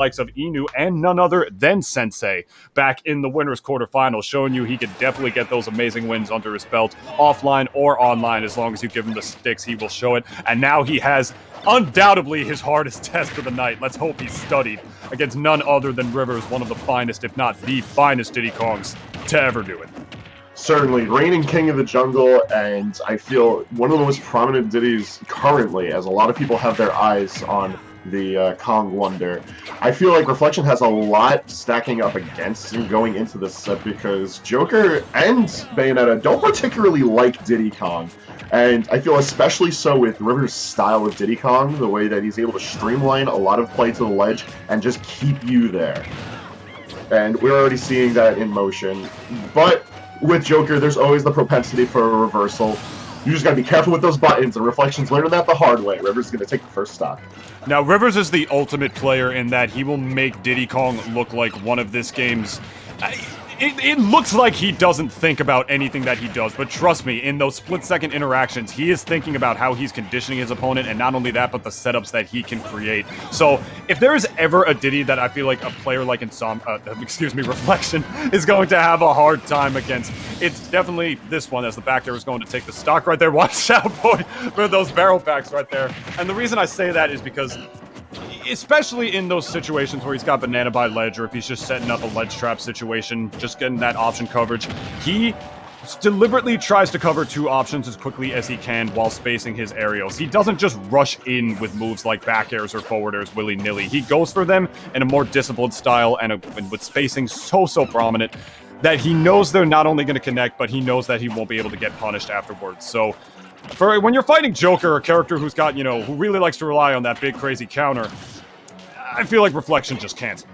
likes of Inu and none other than Sensei back in the winners quarterfinals, showing you he could definitely get those amazing wins under his belt, offline or online. As long as you give him the sticks, he will show it. And now he has undoubtedly his hardest test of the night. Let's hope he's studied against none other than Rivers, one of the finest, if not the finest Diddy Kongs to ever do it. Certainly, reigning king of the jungle, and I feel one of the most prominent Diddys currently, as a lot of people have their eyes on the Kong Wonder. I feel like Reflection has a lot stacking up against him going into this set because Joker and Bayonetta don't particularly like Diddy Kong. And I feel especially so with Rivers' style of Diddy Kong, the way that he's able to streamline a lot of play to the ledge and just keep you there. And we're already seeing that in motion. But with Joker, there's always the propensity for a reversal. You just gotta be careful with those buttons, and Reflection's learning that the hard way. Rivers is gonna take the first stock. Now, Rivers is the ultimate player in that he will make Diddy Kong look like one of this game's... It looks like he doesn't think about anything that he does, but trust me, in those split-second interactions, he is thinking about how he's conditioning his opponent, and not only that, but the setups that he can create. So, if there is ever a Diddy that I feel like a player like Reflection is going to have a hard time against, it's definitely this one, as the back there is going to take the stock right there. Watch out, boy, for those barrel backs right there. And the reason I say that is because especially in those situations where he's got banana by ledge, or if he's just setting up a ledge trap situation, just getting that option coverage, he deliberately tries to cover two options as quickly as he can while spacing his aerials. He doesn't just rush in with moves like back airs or forward airs willy-nilly. He goes for them in a more disciplined style and with spacing so prominent that he knows they're not only going to connect, but he knows that he won't be able to get punished afterwards. So for when you're fighting Joker, a character who's got, who really likes to rely on that big crazy counter, I feel like Reflection just can't.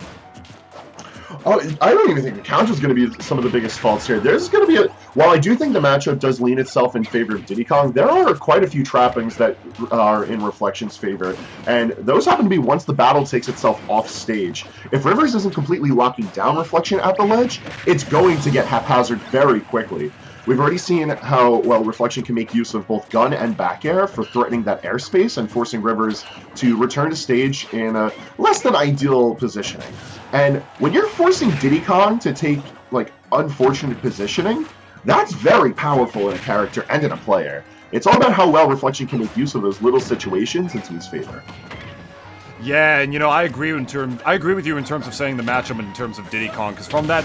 Oh, I don't even think the counter is going to be some of the biggest faults here. There's going to be while I do think the matchup does lean itself in favor of Diddy Kong, there are quite a few trappings that are in Reflection's favor, and those happen to be once the battle takes itself off stage. If Rivers isn't completely locking down Reflection at the ledge, it's going to get haphazard very quickly. We've already seen how well Reflection can make use of both gun and back air for threatening that airspace and forcing Rivers to return to stage in a less than ideal positioning. And when you're forcing Diddy Kong to take, unfortunate positioning, that's very powerful in a character and in a player. It's all about how well Reflection can make use of those little situations into his favor. Yeah, and I agree with you in terms of saying the matchup in terms of Diddy Kong, because from that,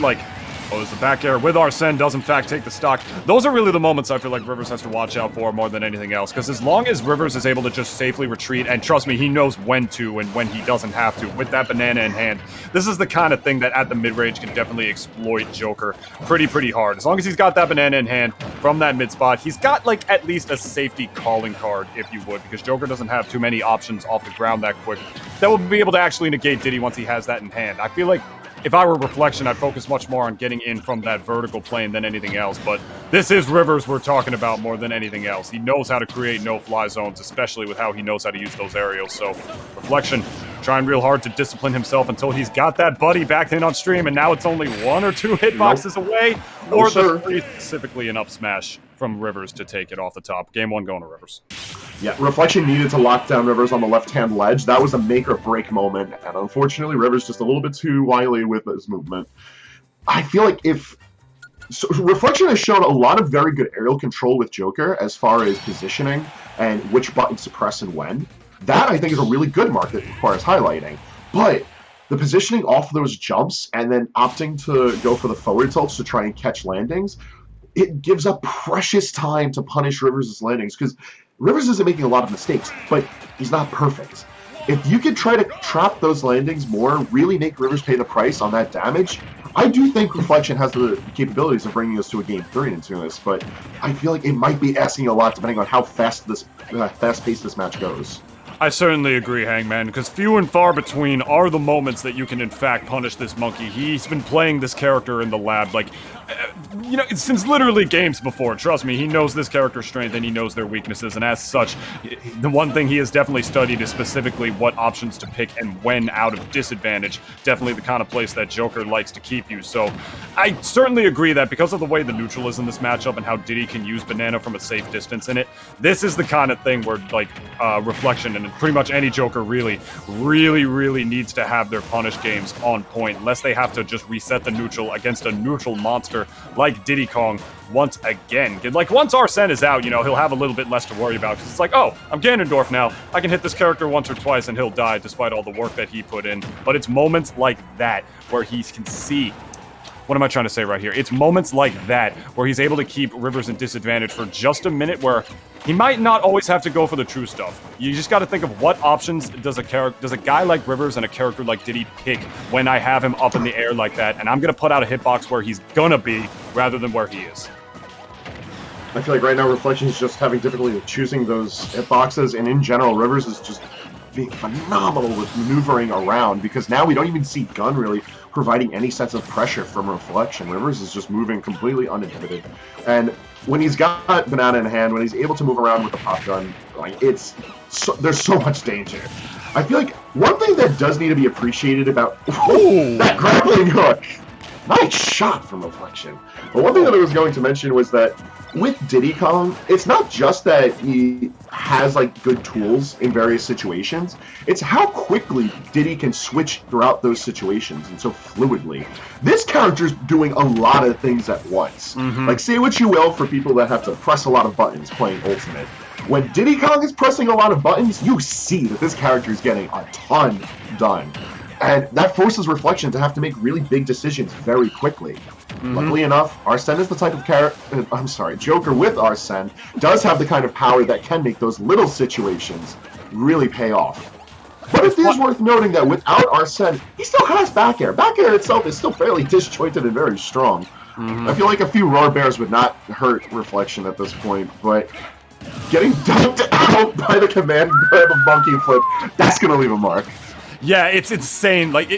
is the back air with Arsene does in fact take the stock. Those are really the moments I feel like Rivers has to watch out for more than anything else, because as long as Rivers is able to just safely retreat, and trust me, he knows when to and when he doesn't have to with that banana in hand, this is the kind of thing that at the mid-range can definitely exploit Joker pretty hard. As long as he's got that banana in hand from that mid spot, he's got at least a safety calling card, if you would, because Joker doesn't have too many options off the ground that quick that will be able to actually negate Diddy once he has that in hand. I feel like if I were Reflection, I'd focus much more on getting in from that vertical plane than anything else, but this is Rivers we're talking about more than anything else. He knows how to create no-fly zones, especially with how he knows how to use those aerials, so Reflection trying real hard to discipline himself until he's got that buddy back in on stream, and now it's only 1 or 2 hitboxes away, or the 3, specifically an up smash from Rivers to take it off the top. Game 1 going to Rivers. Yeah, Reflection needed to lock down Rivers on the left-hand ledge. That was a make-or-break moment, and unfortunately, Rivers just a little bit too wily with his movement. I feel like Reflection has shown a lot of very good aerial control with Joker as far as positioning and which buttons to press and when. That, I think, is a really good mark that requires highlighting. But the positioning off those jumps and then opting to go for the forward tilts to try and catch landings, it gives up precious time to punish Rivers' landings, because Rivers isn't making a lot of mistakes, but he's not perfect. If you could try to trap those landings more, really make Rivers pay the price on that damage, I do think Reflection has the capabilities of bringing us to a Game 3 into this, but I feel like it might be asking a lot depending on how fast-paced this match goes. I certainly agree, Hangman, because few and far between are the moments that you can, in fact, punish this monkey. He's been playing this character in the lab, since literally games before. Trust me, he knows this character's strength and he knows their weaknesses, and as such, the one thing he has definitely studied is specifically what options to pick and when out of disadvantage. Definitely the kind of place that Joker likes to keep you. So I certainly agree that because of the way the neutral is in this matchup and how Diddy can use banana from a safe distance in it, this is the kind of thing where Reflection and pretty much any Joker really needs to have their punish games on point, unless they have to just reset the neutral against a neutral monster like Diddy Kong once again. Like, once Arsene is out, you know, he'll have a little bit less to worry about, because it's like, oh, I'm Ganondorf now. I can hit this character once or twice and he'll die despite all the work that he put in. But it's moments like that where he can see... What am I trying to say right here? It's moments like that where he's able to keep Rivers in disadvantage for just a minute, where he might not always have to go for the true stuff. You just got to think of what options does a guy like Rivers and a character like Diddy pick when I have him up in the air like that, and I'm going to put out a hitbox where he's gonna be rather than where he is. I feel like right now Reflection is just having difficulty with choosing those hitboxes, and in general, Rivers is just being phenomenal with maneuvering around, because now we don't even see Gun really providing any sense of pressure from Reflection. Rivers is just moving completely uninhibited, and when he's got Banana in hand, when he's able to move around with the pop gun, like, there's so much danger. I feel like one thing that does need to be appreciated about that grappling hook. Nice shot from Reflection. But one thing that I was going to mention was that with Diddy Kong, it's not just that he has like good tools in various situations, it's how quickly Diddy can switch throughout those situations and so fluidly. This character's doing a lot of things at once. Like, say what you will for people that have to press a lot of buttons playing Ultimate. When Diddy Kong is pressing a lot of buttons, you see that this character is getting a ton done. And that forces Reflection to have to make really big decisions very quickly. Luckily enough, Arsene is the type of Joker with Arsene does have the kind of power that can make those little situations really pay off. But it is worth noting that without Arsene, he still has back air. Back air itself is still fairly disjointed and very strong. I feel like a few Roar Bears would not hurt Reflection at this point, but getting dunked out by the command grab of Monkey Flip, that's going to leave a mark. Yeah, it's insane. Like,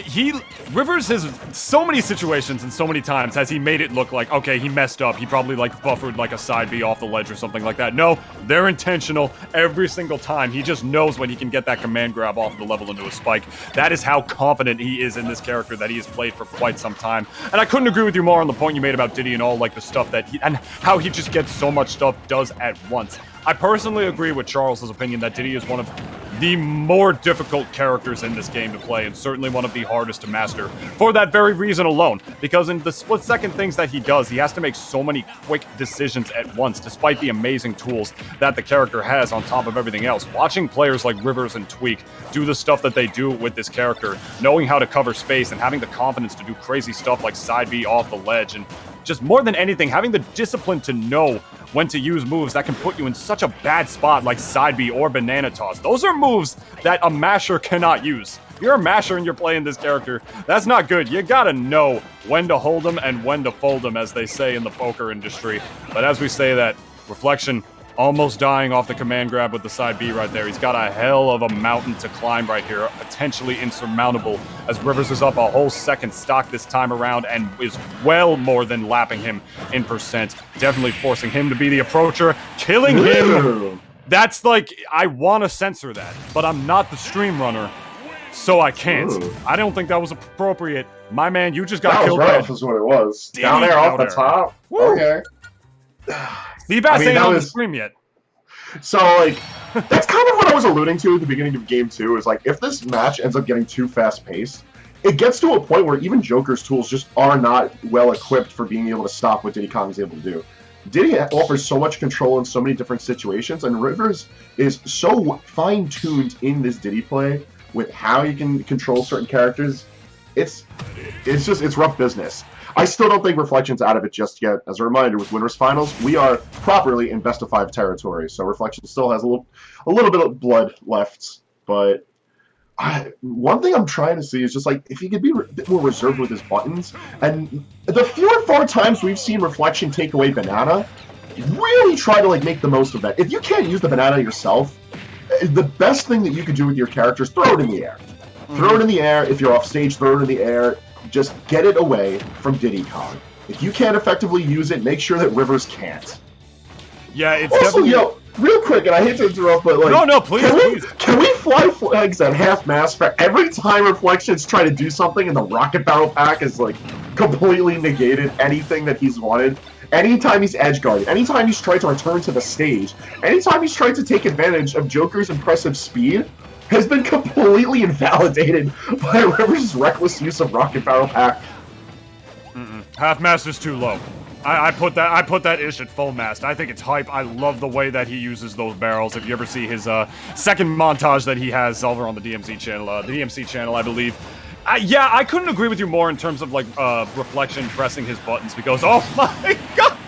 Rivers has so many situations and so many times has he made it look like, okay, he messed up. He probably, like, buffered, like, a side B off the ledge or something like that. No, they're intentional every single time. He just knows when he can get that command grab off the level into a spike. That is how confident he is in this character that he has played for quite some time. And I couldn't agree with you more on the point you made about Diddy and all, like, the stuff that and how he just gets so much stuff does at once. I personally agree with Charles's opinion that Diddy is one of the more difficult characters in this game to play, and certainly one of the hardest to master, for that very reason alone. Because in the split-second things that he does, he has to make so many quick decisions at once, despite the amazing tools that the character has on top of everything else. Watching players like Rivers and Tweak do the stuff that they do with this character, knowing how to cover space and having the confidence to do crazy stuff like side B off the ledge, and just more than anything, having the discipline to know when to use moves that can put you in such a bad spot like side B or banana toss. Those are moves that a masher cannot use. If you're a masher and you're playing this character, that's not good. You gotta know when to hold them and when to fold them, as they say in the poker industry. But as we say that, Reflection almost dying off the command grab with the side B right there. He's got a hell of a mountain to climb right here, potentially insurmountable, as Rivers is up a whole second stock this time around and is well more than lapping him in percent. Definitely forcing him to be the approacher, killing him. That's like, I want to censor that, but I'm not the stream runner, so I can't. I don't think that was appropriate. My man, you just got killed. That was rough is what it was. Down there off the top. Woo. Okay. Seabass ain't on the stream yet. So, like, that's kind of what I was alluding to at the beginning of Game 2, is like, if this match ends up getting too fast-paced, it gets to a point where even Joker's tools just are not well-equipped for being able to stop what Diddy Kong is able to do. Diddy offers so much control in so many different situations, and Rivers is so fine-tuned in this Diddy play with how he can control certain characters. It's rough business. I still don't think Reflection's out of it just yet. As a reminder, with Winners Finals, we are properly in best-of-5 territory, so Reflection still has a little bit of blood left. But one thing I'm trying to see is just, like, if he could be a bit more reserved with his buttons. And the few and far times we've seen Reflection take away Banana, really try to, like, make the most of that. If you can't use the Banana yourself, the best thing that you could do with your character is throw it in the air. Throw it in the air. If you're off stage, throw it in the air. Just get it away from Diddy Kong. If you can't effectively use it, make sure that Rivers can't. Yeah, it's also, definitely... yo, real quick, and I hate to interrupt, but like... No, please. Can we fly flags at half-mast for every time Reflection's trying to do something and the Rocket Barrel Pack is, like, completely negated anything that he's wanted? Anytime he's edgeguarded, anytime he's tried to return to the stage, anytime he's tried to take advantage of Joker's impressive speed, has been completely invalidated by Rivers' reckless use of Rocket Barrel Pack. Half mast is too low. I put that ish at full mast. I think it's hype. I love the way that he uses those barrels. If you ever see his second montage that he has over on the DMC channel, I believe. Yeah, I couldn't agree with you more in terms of like Reflection pressing his buttons because oh my god!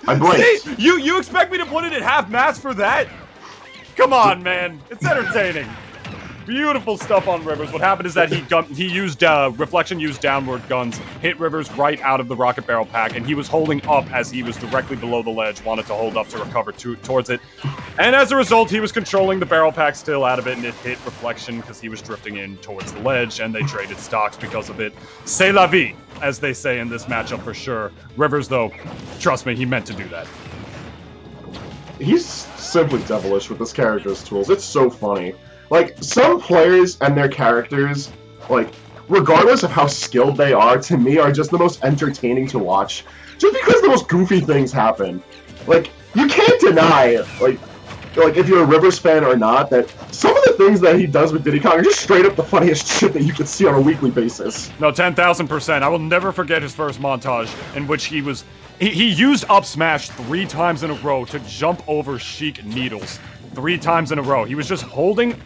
I blinked. See, you expect me to put it at half mast for that? Come on, man. It's entertaining. Beautiful stuff on Rivers. What happened is that he used Reflection used downward guns, hit Rivers right out of the Rocket Barrel Pack, and he was holding up as he was directly below the ledge, wanted to hold up to recover towards it. And as a result, he was controlling the Barrel Pack still out of it, and it hit Reflection because he was drifting in towards the ledge, and they traded stocks because of it. C'est la vie, as they say in this matchup for sure. Rivers, though, trust me, he meant to do that. He's simply devilish with this character's tools. It's so funny. Like, some players and their characters, like, regardless of how skilled they are, to me are just the most entertaining to watch. Just because the most goofy things happen. Like, you can't deny, like if you're a Rivers fan or not, that some of the things that he does with Diddy Kong are just straight up the funniest shit that you could see on a weekly basis. No, 10,000%. I will never forget his first montage in which he used up smash 3 times in a row to jump over Sheik Needles. 3 times in a row. He was just holding...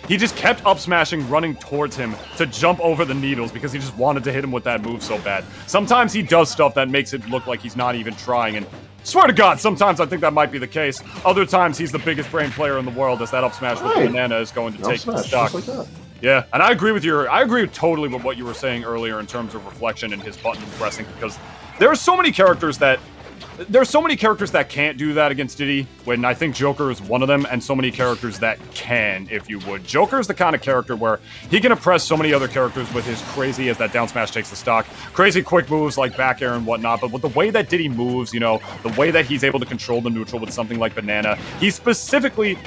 He just kept up smashing, running towards him to jump over the needles because he just wanted to hit him with that move so bad. Sometimes he does stuff that makes it look like he's not even trying, and swear to God, sometimes I think that might be the case. Other times he's the biggest brain player in the world as that up smash with Banana is going to take the stock. Just like that. Yeah, and I agree totally with what you were saying earlier in terms of Reflection and his button pressing because there are so many characters that can't do that against Diddy, when I think Joker is one of them, and so many characters that can, if you would. Joker is the kind of character where he can oppress so many other characters with his crazy, as that down smash takes the stock, crazy quick moves like back air and whatnot, but with the way that Diddy moves, you know, the way that he's able to control the neutral with something like Banana, he's specifically...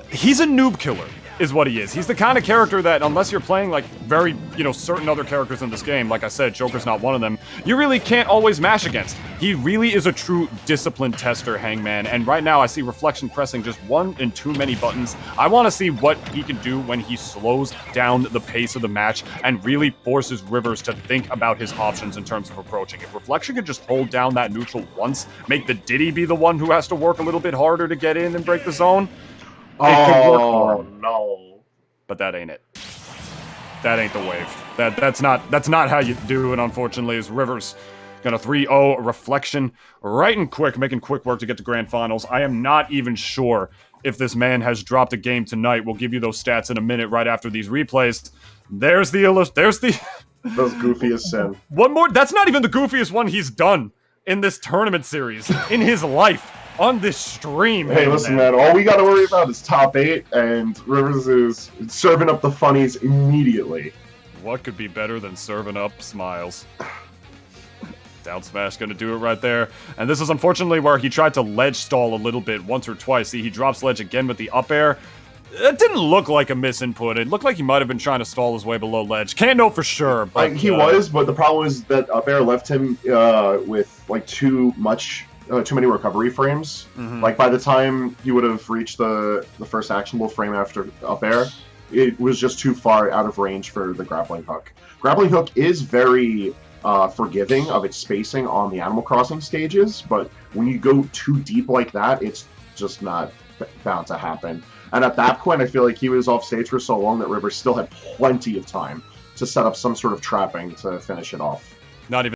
he's a noob killer. Is what he is. He's the kind of character that, unless you're playing, like, very, certain other characters in this game, like I said, Joker's not one of them, you really can't always mash against. He really is a true discipline tester, Hangman, and right now I see Reflection pressing just one and too many buttons. I want to see what he can do when he slows down the pace of the match and really forces Rivers to think about his options in terms of approaching. If Reflection could just hold down that neutral once, make the Diddy be the one who has to work a little bit harder to get in and break the zone, oh no! But that ain't it. That ain't the wave. That's not how you do it. Unfortunately, is Rivers gonna 3-0 Reflection right and quick, making quick work to get to grand finals. I am not even sure if this man has dropped a game tonight. We'll give you those stats in a minute, right after these replays. There's the Those goofiest sin. One more. That's not even the goofiest one he's done in this tournament series in his life. On this stream. Hey, listen, man. All we got to worry about is top 8, and Rivers is serving up the funnies immediately. What could be better than serving up smiles? Down smash gonna do it right there. And this is unfortunately where he tried to ledge stall a little bit once or twice. See, he drops ledge again with the up air. It didn't look like a misinput. It looked like he might have been trying to stall his way below ledge. Can't know for sure, but... he was, but the problem is that up air left him with, like, too many recovery frames. Mm-hmm. Like, by the time he would have reached the first actionable frame after up air, it was just too far out of range for the grappling hook. Grappling hook is very forgiving of its spacing on the Animal Crossing stages, but when you go too deep like that, it's just not bound to happen. And at that point, I feel like he was off stage for so long that Rivers still had plenty of time to set up some sort of trapping to finish it off. Not even